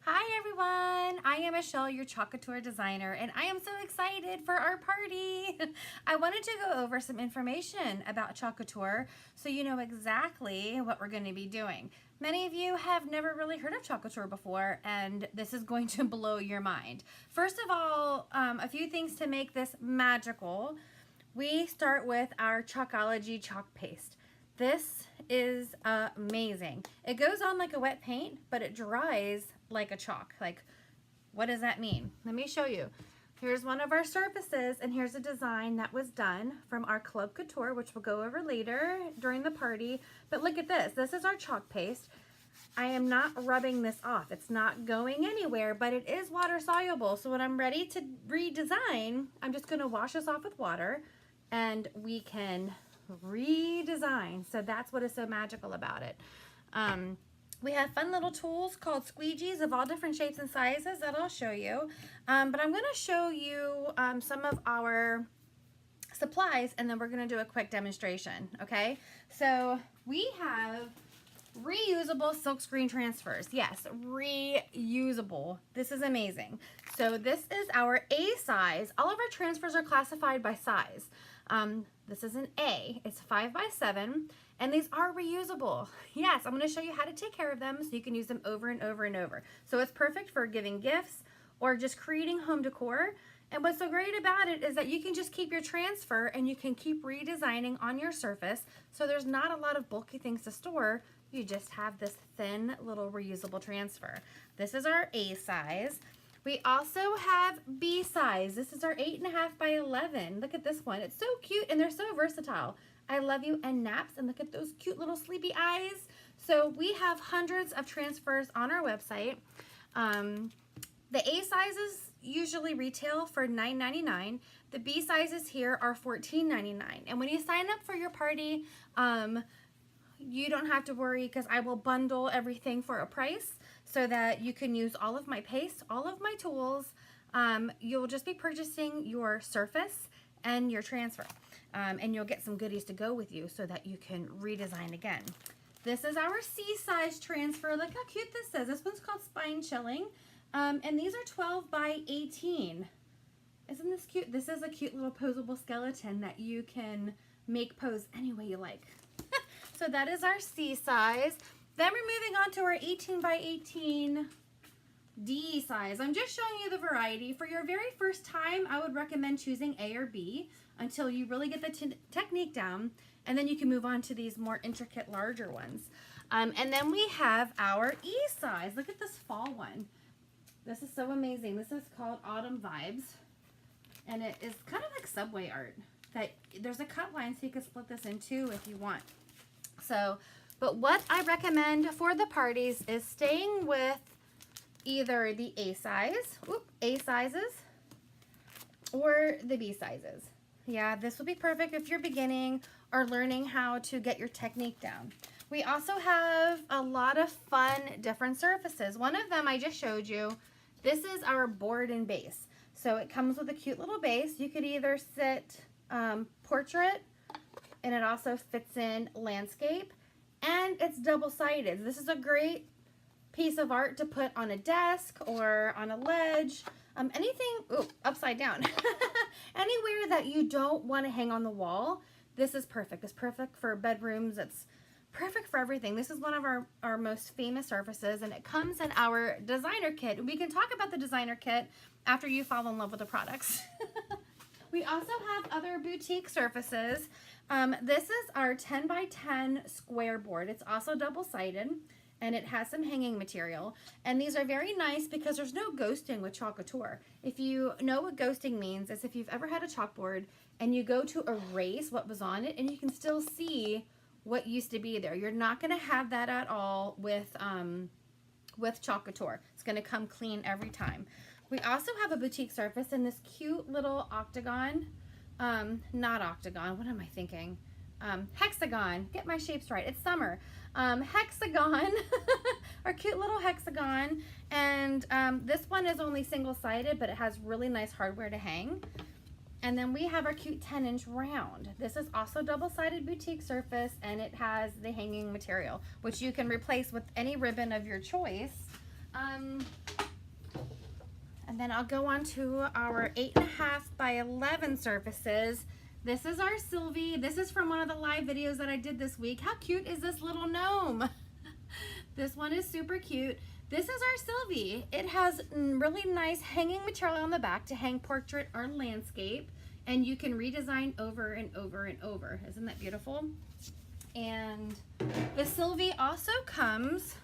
Hi everyone, I am Michelle, your Couture designer, and I am so excited for our party. I wanted to go over some information about Couture so you know exactly what we're going to be doing. Many of you have never really heard of Couture before, and this is going to blow your mind. First of all, a few things to make this magical. We start with our Chalkology chalk paste. This is amazing. It goes on like a wet paint, but it dries like a chalk. Like, what does that mean? Let me show you. Here's one of our surfaces, and here's a design that was done from our Club Couture, which we'll go over later during the party. But look at this. This is our chalk paste. I am not rubbing this off. It's not going anywhere, but it is water soluble. So when I'm ready to redesign, I'm just going to wash this off with water, and we can redesign. So that's what is so magical about it. We have fun little tools called squeegees of all different shapes and sizes that I'll show you. But I'm going to show you some of our supplies, and then we're going to do a quick demonstration. Okay, so we have reusable silkscreen transfers. Yes, reusable. This is amazing. So this is our A size. All of our transfers are classified by size. This is an A. It's 5 by 7, and these are reusable. Yes, I'm going to show you how to take care of them so you can use them over and over and over. So it's perfect for giving gifts or just creating home decor. And what's so great about it is that you can just keep your transfer and you can keep redesigning on your surface. So there's not a lot of bulky things to store. You just have this thin little reusable transfer. This is our A size. We also have B size. This is our 8.5 by 11. Look at this one. It's so cute and they're so versatile. I love you and naps, and look at those cute little sleepy eyes. So we have hundreds of transfers on our website. The A sizes usually retail for $9.99. The B sizes here are $14.99. And when you sign up for your party, you don't have to worry because I will bundle everything for a price so that you can use all of my paste, all of my tools. You'll just be purchasing your surface and your transfer. And you'll get some goodies to go with you so that you can redesign again. This is our C size transfer. Look how cute this is. This one's called Spine Chilling. And these are 12 by 18. Isn't this cute? This is a cute little posable skeleton that you can make pose any way you like. So that is our C size. Then we're moving on to our 18 by 18 D size. I'm just showing you the variety. For your very first time, I would recommend choosing A or B until you really get the technique down, and then you can move on to these more intricate, larger ones. And then we have our E size. Look at this fall one. This is so amazing. This is called Autumn Vibes, and it is kind of like subway art. That there's a cut line so you can split this in two if you want. So, but what I recommend for the parties is staying with either the A size, A sizes, or the B sizes. Yeah, this will be perfect if you're beginning or learning how to get your technique down. We also have a lot of fun different surfaces. One of them I just showed you. This is our board and base. So it comes with a cute little base. You could either sit portrait, and it also fits in landscape, and it's double-sided. This is a great piece of art to put on a desk or on a ledge, anything, upside down. Anywhere that you don't want to hang on the wall, this is perfect. It's perfect for bedrooms. It's perfect for everything. This is one of our most famous surfaces, and it comes in our designer kit. We can talk about the designer kit after you fall in love with the products. We also have other boutique surfaces. This is our 10 by 10 square board. It's also double-sided, and it has some hanging material. And these are very nice because there's no ghosting with Couture. If you know what ghosting means, it's if you've ever had a chalkboard and you go to erase what was on it and you can still see what used to be there. You're not going to have that at all with Couture. It's going to come clean every time. We also have a boutique surface in this cute little octagon. Not octagon, what am I thinking? Hexagon. Get my shapes right. It's summer. Hexagon. Our cute little hexagon. And this one is only single-sided, but it has really nice hardware to hang. And then we have our cute 10-inch round. This is also double-sided boutique surface, and it has the hanging material, which you can replace with any ribbon of your choice. And then I'll go on to our 8.5 by 11 surfaces. This is our Sylvie. This is from one of the live videos that I did this week. How cute is this little gnome? This one is super cute. This is our Sylvie. It has really nice hanging material on the back to hang portrait or landscape, and you can redesign over and over and over. Isn't that beautiful? And the Sylvie also comes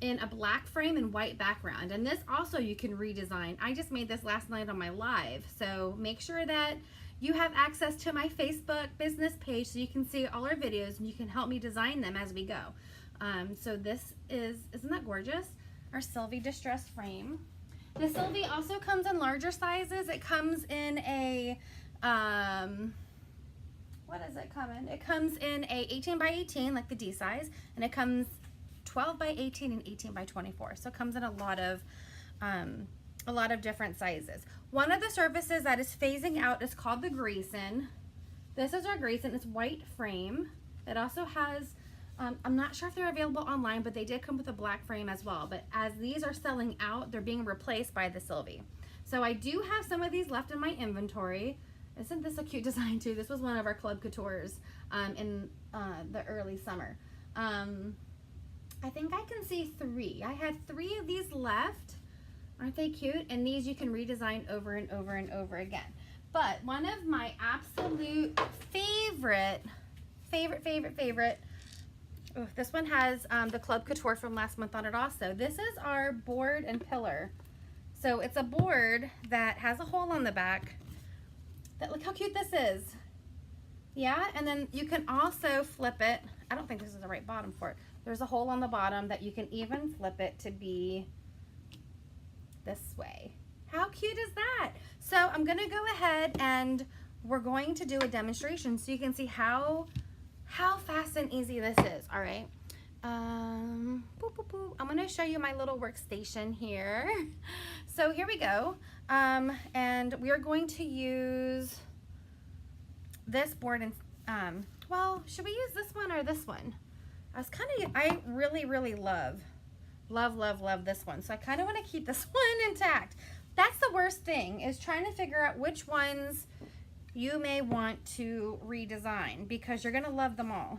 in a black frame and white background, and this also you can redesign. I just made this last night on my live, so make sure that you have access to my Facebook business page so you can see all our videos and you can help me design them as we go. So this isn't that gorgeous? Our Sylvie distress frame. The Sylvie also comes in larger sizes. It comes in a, what does it come in? It comes in a 18 by 18 like the D size, and it comes 12 by 18 and 18 by 24. So it comes in a lot of different sizes. One of the surfaces that is phasing out is called the Grayson. This is our Grayson. It's white frame. It also has, I'm not sure if they're available online, but they did come with a black frame as well. But as these are selling out, they're being replaced by the Sylvie. So I do have some of these left in my inventory. Isn't this a cute design too? This was one of our Club Coutures in the early summer. I think I can see 3. I had 3 of these left. Aren't they cute? And these you can redesign over and over and over again. But one of my absolute favorite, oh, this one has the Club Couture from last month on it also. This is our board and pillar. So it's a board that has a hole on the back. Look how cute this is. Yeah, and then you can also flip it. I don't think this is the right bottom for it. There's a hole on the bottom that you can even flip it to be this way. How cute is that? So I'm gonna go ahead and we're going to do a demonstration so you can see how fast and easy this is. All right. Boop, boop, boop. I'm gonna show you my little workstation here. So here we go. And we are going to use this board and well, should we use this one or this one? I really love this one. So I kind of want to keep this one intact. That's the worst thing, is trying to figure out which ones you may want to redesign, because you're going to love them all.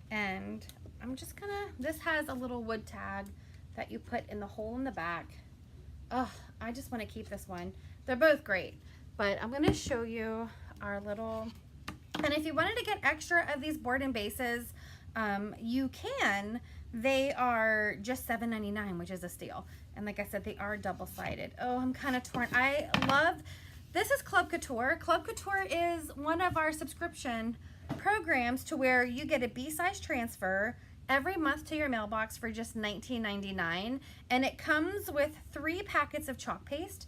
And I'm just gonna, this has a little wood tag that you put in the hole in the back. Oh, I just want to keep this one. They're both great, but I'm going to show you our little, and if you wanted to get extra of these board and bases, you can. They are just $7.99, which is a steal. And like I said, they are double-sided. Oh, I'm kind of torn. I love, this is Club Couture. Club Couture is one of our subscription programs to where you get a B-size transfer every month to your mailbox for just $19.99. And it comes with 3 packets of chalk paste.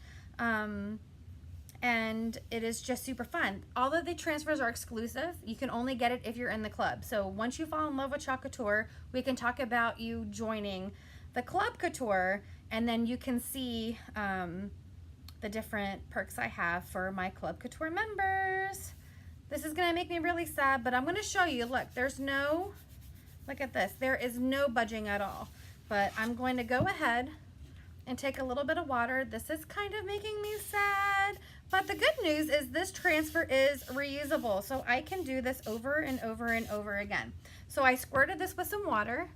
And it is just super fun. All of the transfers are exclusive. You can only get it if you're in the club. So once you fall in love with Chalk Couture, we can talk about you joining the Club Couture, and then you can see the different perks I have for my Club Couture members. This is gonna make me really sad, but I'm gonna show you. Look, there's no, look at this. There is no budging at all. But I'm going to go ahead and take a little bit of water. This is kind of making me sad. But the good news is this transfer is reusable, so I can do this over and over and over again. So I squirted this with some water,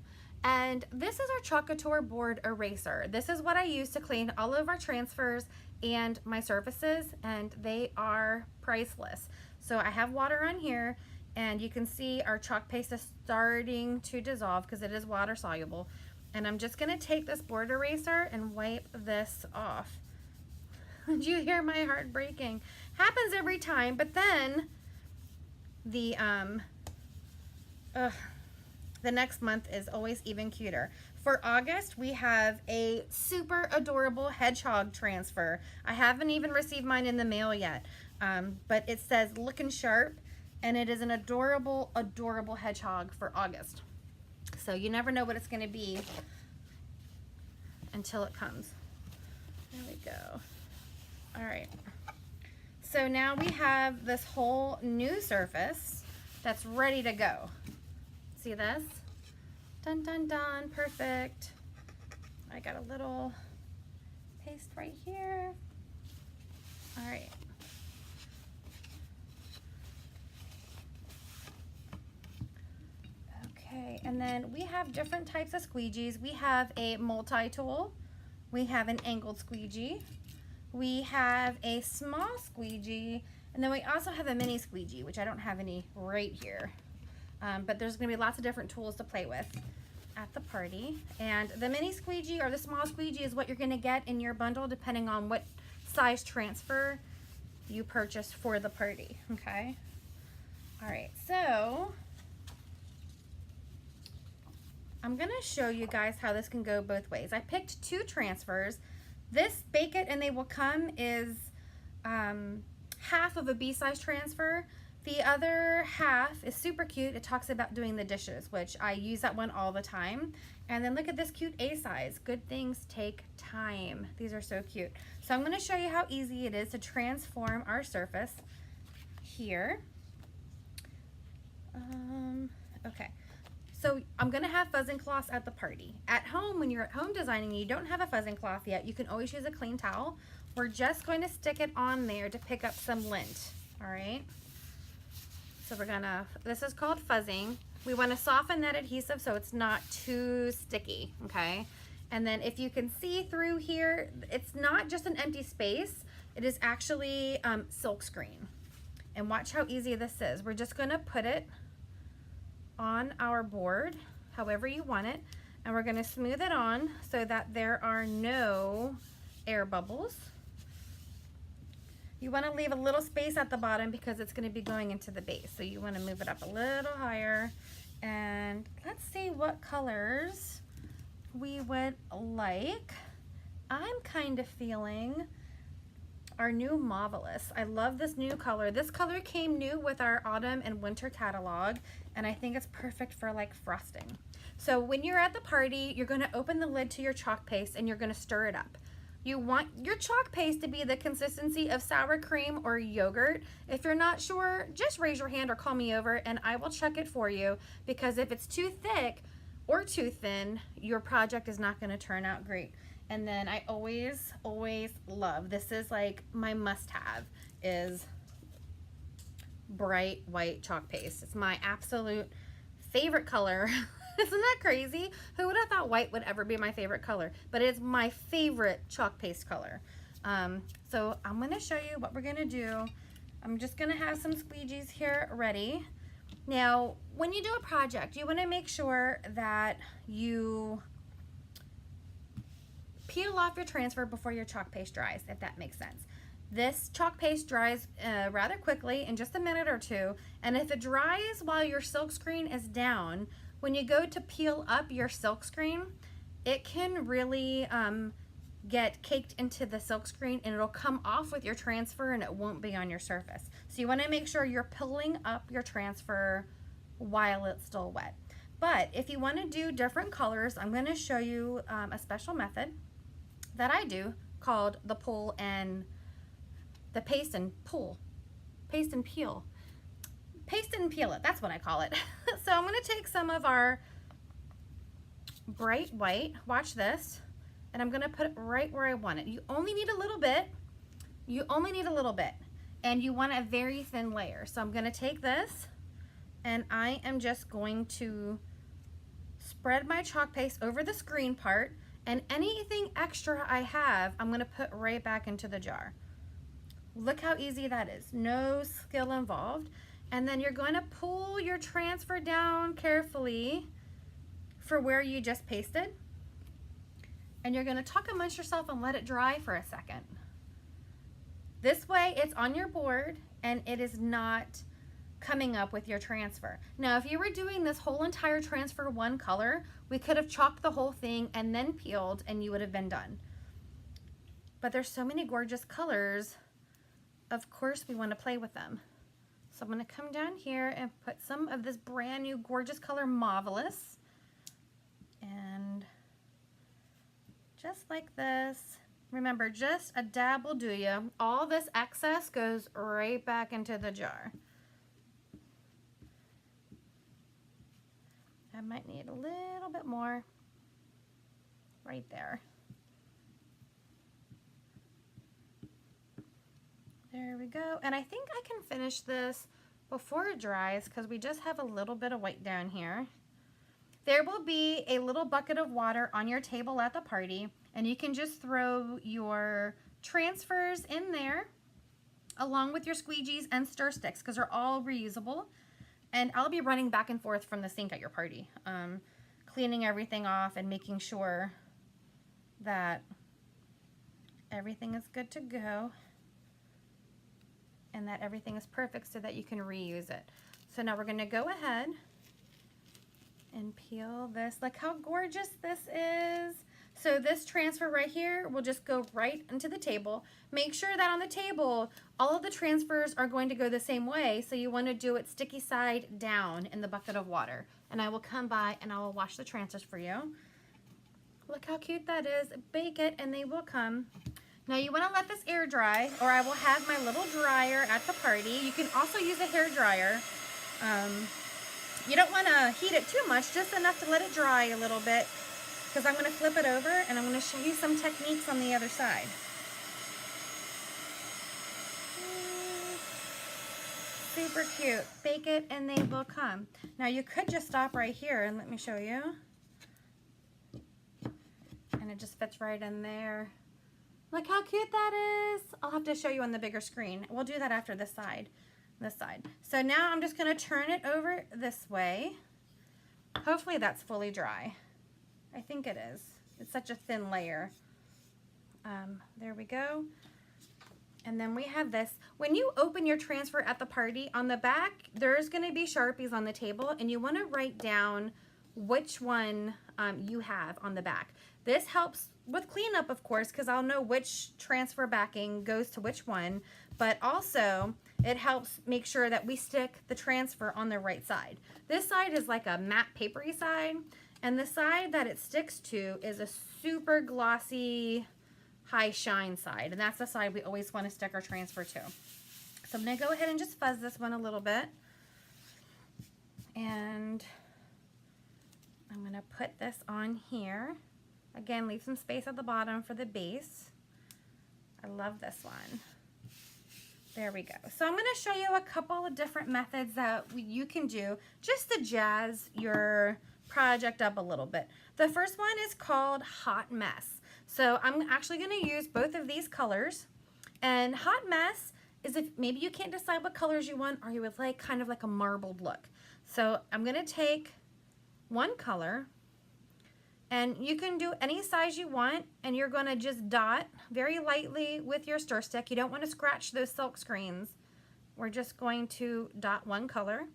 and this is our Chalk Couture board eraser. This is what I use to clean all of our transfers and my surfaces, and they are priceless. So I have water on here, and you can see our chalk paste is starting to dissolve because it is water soluble. And I'm just gonna take this board eraser and wipe this off. Did you hear my heart breaking? Happens every time, but then the next month is always even cuter. For August, we have a super adorable hedgehog transfer. I haven't even received mine in the mail yet, but it says looking sharp, and it is an adorable, adorable hedgehog for August. So you never know what it's gonna be until it comes. There we go. All right, so now we have this whole new surface that's ready to go. See this? Dun, dun, dun, perfect. I got a little paste right here. All right. Okay, and then we have different types of squeegees. We have a multi-tool. We have an angled squeegee. We have a small squeegee, and then we also have a mini squeegee, which I don't have any right here. But there's gonna be lots of different tools to play with at the party. And the mini squeegee or the small squeegee is what you're gonna get in your bundle depending on what size transfer you purchase for the party, okay? All right, so I'm gonna show you guys how this can go both ways. I picked 2 transfers. This Bake It and They Will Come is half of a B-size transfer. The other half is super cute. It talks about doing the dishes, which I use that one all the time. And then look at this cute A size. Good things take time. These are so cute. So I'm gonna show you how easy it is to transform our surface here. Okay. So I'm gonna have fuzzing cloths at the party. At home, when you're at home designing, you don't have a fuzzing cloth yet, you can always use a clean towel. We're just going to stick it on there to pick up some lint, all right? So we're gonna, this is called fuzzing. We wanna soften that adhesive so it's not too sticky, okay? And then if you can see through here, it's not just an empty space, it is actually silk screen. And watch how easy this is. We're just gonna put it on our board, however you want it, and we're gonna smooth it on so that there are no air bubbles. You wanna leave a little space at the bottom because it's gonna be going into the base. So you wanna move it up a little higher. And let's see what colors we would like. I'm kind of feeling our new Marvelous. I love this new color. This color came new with our autumn and winter catalog, and I think it's perfect for like frosting. So when you're at the party, you're gonna open the lid to your chalk paste and you're gonna stir it up. You want your chalk paste to be the consistency of sour cream or yogurt. If you're not sure, just raise your hand or call me over and I will check it for you, because if it's too thick or too thin, your project is not gonna turn out great. And then I always love, this is like my must-have, is bright white chalk paste. It's my absolute favorite color. Isn't that crazy? Who would have thought white would ever be my favorite color? But it's my favorite chalk paste color. So I'm gonna show you what we're gonna do. I'm just gonna have some squeegees here ready. Now, when you do a project, you wanna make sure that you peel off your transfer before your chalk paste dries, if that makes sense. This chalk paste dries rather quickly, in just a minute or two, and if it dries while your silk screen is down, when you go to peel up your silk screen, it can really get caked into the silk screen and it'll come off with your transfer and it won't be on your surface. So you want to make sure you're pulling up your transfer while it's still wet. But if you want to do different colors, I'm going to show you a special method that I do called the pull and the paste and pull, paste and peel. Paste and peel it, that's what I call it. So I'm gonna take some of our bright white, watch this, and I'm gonna put it right where I want it. You only need a little bit, and you want a very thin layer. So I'm gonna take this, and I am just going to spread my chalk paste over the screen part, and anything extra I have, I'm gonna put right back into the jar. Look how easy that is, no skill involved. And then you're going to pull your transfer down carefully for where you just pasted. And you're going to tuck amongst yourself and let it dry for a second. This way it's on your board and it is not coming up with your transfer. Now, if you were doing this whole entire transfer one color, we could have chalked the whole thing and then peeled and you would have been done. But there's so many gorgeous colors, of course we want to play with them. So I'm going to come down here and put some of this brand new gorgeous color Marvelous. And just like this. Remember, just a dab will do you. All this excess goes right back into the jar. I might need a little bit more right there. There we go. And I think I can finish this before it dries because we just have a little bit of white down here. There will be a little bucket of water on your table at the party, and you can just throw your transfers in there along with your squeegees and stir sticks because they're all reusable. And I'll be running back and forth from the sink at your party, cleaning everything off and making sure that everything is good to go and that everything is perfect so that you can reuse it. So now we're going to go ahead and peel this. Look how gorgeous this is. So this transfer right here will just go right into the table. Make sure that on the table, all of the transfers are going to go the same way. So you want to do it sticky side down in the bucket of water. And I will come by and I will wash the transfers for you. Look how cute that is. Bake it and they will come. Now you want to let this air dry, or I will have my little dryer at the party. You can also use a hair dryer. You don't want to heat it too much, just enough to let it dry a little bit, because I'm going to flip it over and I'm going to show you some techniques on the other side. Super cute. Bake it and they will come. Now you could just stop right here and let me show you. And it just fits right in there. Look how cute that is. I'll have to show you on the bigger screen. We'll do that after this side. So now I'm just going to turn it over this way. Hopefully that's fully dry. I think it is. It's such a thin layer. There we go. And then we have this. When you open your transfer at the party, on the back, there's going to be Sharpies on the table, and you want to write down which one you have on the back. This helps with cleanup, of course, because I'll know which transfer backing goes to which one, but also it helps make sure that we stick the transfer on the right side. This side is like a matte papery side, and the side that it sticks to is a super glossy, high shine side, and that's the side we always want to stick our transfer to. So I'm going to go ahead and just fuzz this one a little bit, and I'm going to put this on here. Again, leave some space at the bottom for the base. I love this one. There we go. So I'm going to show you a couple of different methods that you can do just to jazz your project up a little bit. The first one is called Hot Mess. So I'm actually going to use both of these colors. And Hot Mess is if maybe you can't decide what colors you want, or you would like kind of like a marbled look. So I'm going to take one color, and you can do any size you want, and you're going to just dot very lightly with your stir stick. You don't want to scratch those silk screens. We're just going to dot one color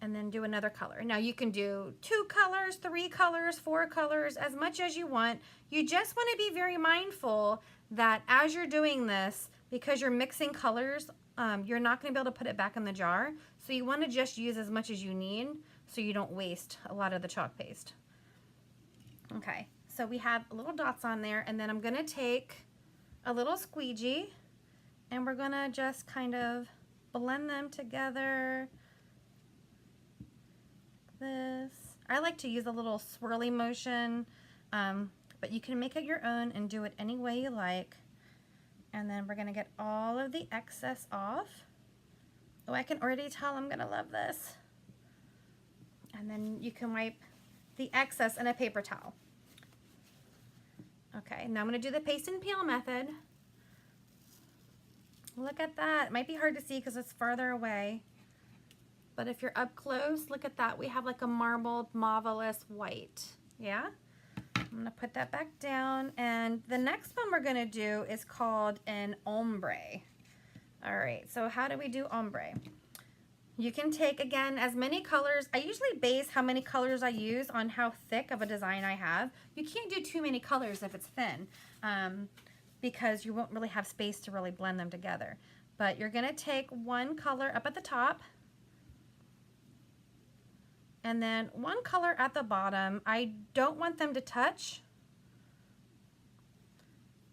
and then do another color. Now you can do 2 colors, 3 colors, 4 colors, as much as you want. You just want to be very mindful that as you're doing this, because you're mixing colors, you're not going to be able to put it back in the jar. So you want to just use as much as you need so you don't waste a lot of the chalk paste. Okay, so we have little dots on there, and then I'm going to take a little squeegee and we're going to just kind of blend them together. This. I like to use a little swirly motion, but you can make it your own and do it any way you like. And then we're going to get all of the excess off. Oh, I can already tell I'm going to love this. And then you can wipe the excess in a paper towel. Okay, now I'm going to do the paste and peel method. Look at that. It might be hard to see because it's farther away. But if you're up close, look at that. We have like a marbled, marvelous white. Yeah? I'm going to put that back down. And the next one we're going to do is called an ombre. All right, so how do we do ombre? You can take, again, as many colors. I usually base how many colors I use on how thick of a design I have. You can't do too many colors if it's thin, because you won't really have space to really blend them together. But you're going to take one color up at the top, and then one color at the bottom. I don't want them to touch,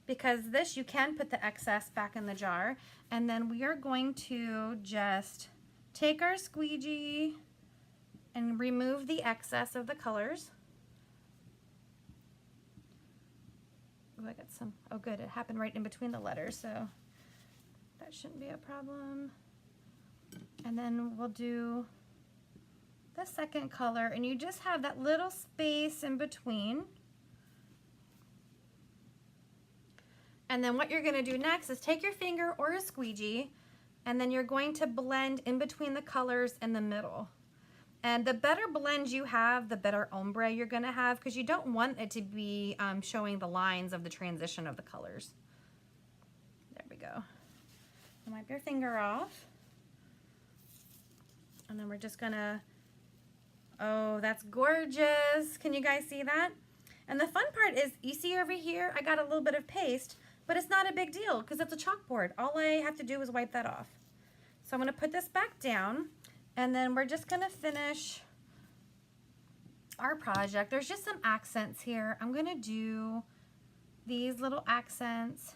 because this, you can put the excess back in the jar. And then we are going to just take our squeegee and remove the excess of the colors. I got some, oh good, it happened right in between the letters, so that shouldn't be a problem. And then we'll do the second color, and you just have that little space in between. And then what you're gonna do next is take your finger or a squeegee, and then you're going to blend in between the colors in the middle. And the better blend you have, the better ombre you're gonna have, because you don't want it to be showing the lines of the transition of the colors. There we go. Wipe your finger off. And then we're just gonna, oh, that's gorgeous. Can you guys see that? And the fun part is, you see over here, I got a little bit of paste, but it's not a big deal because it's a chalkboard. All I have to do is wipe that off. So I'm gonna put this back down, and then we're just gonna finish our project. There's just some accents here. I'm gonna do these little accents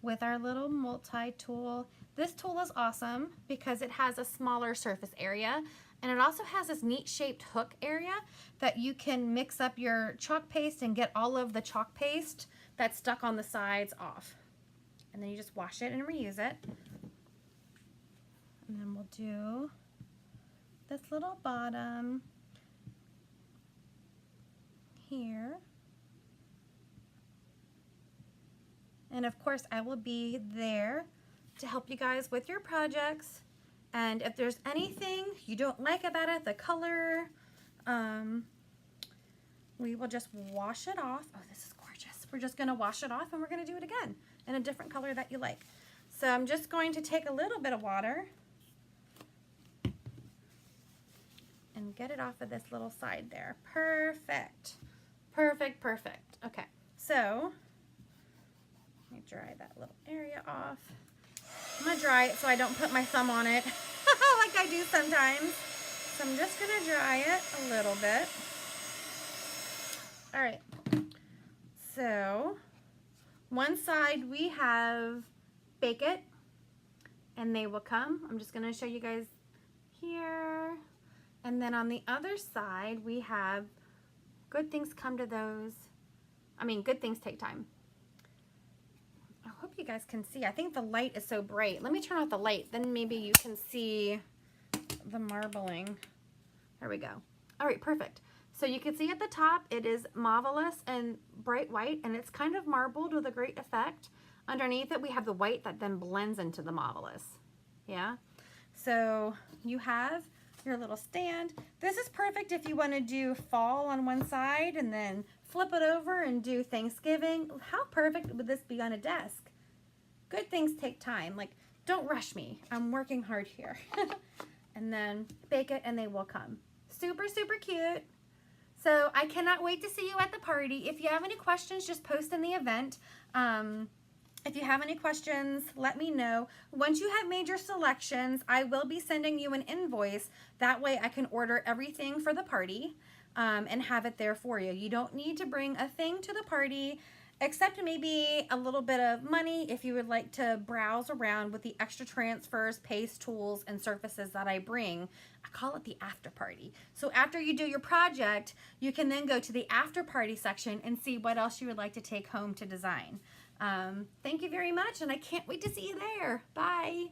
with our little multi-tool. This tool is awesome because it has a smaller surface area, and it also has this neat shaped hook area that you can mix up your chalk paste and get all of the chalk paste that's stuck on the sides off. And then you just wash it and reuse it. And then we'll do this little bottom here. And of course, I will be there to help you guys with your projects. And if there's anything you don't like about it, the color, we will just wash it off. Oh, this is gorgeous. We're just gonna wash it off, and we're gonna do it again in a different color that you like. So I'm just going to take a little bit of water and get it off of this little side there. Perfect. Perfect, perfect. Okay, so let me dry that little area off. I'm gonna dry it so I don't put my thumb on it like I do sometimes. So I'm just gonna dry it a little bit. All right, so one side we have bake it and they will come. I'm just gonna show you guys here. And then on the other side, we have good things come to those. I mean, good things take time. I hope you guys can see. I think the light is so bright. Let me turn off the light, then maybe you can see the marbling. There we go. All right, perfect. So you can see at the top, it is marvelous and bright white, and it's kind of marbled with a great effect. Underneath it, we have the white that then blends into the marvelous. Yeah. So you have your little stand. This is perfect if you want to do fall on one side and then flip it over and do Thanksgiving. How perfect would this be on a desk? Good things take time. Like, don't rush me. I'm working hard here. And then bake it and they will come. Super, super cute. So I cannot wait to see you at the party. If you have any questions, just post in the event. If you have any questions, let me know. Once you have made your selections, I will be sending you an invoice. That way I can order everything for the party and have it there for you. You don't need to bring a thing to the party, except maybe a little bit of money if you would like to browse around with the extra transfers, paste tools, and surfaces that I bring. I call it the after party. So after you do your project, you can then go to the after party section and see what else you would like to take home to design. Thank you very much, and I can't wait to see you there. Bye.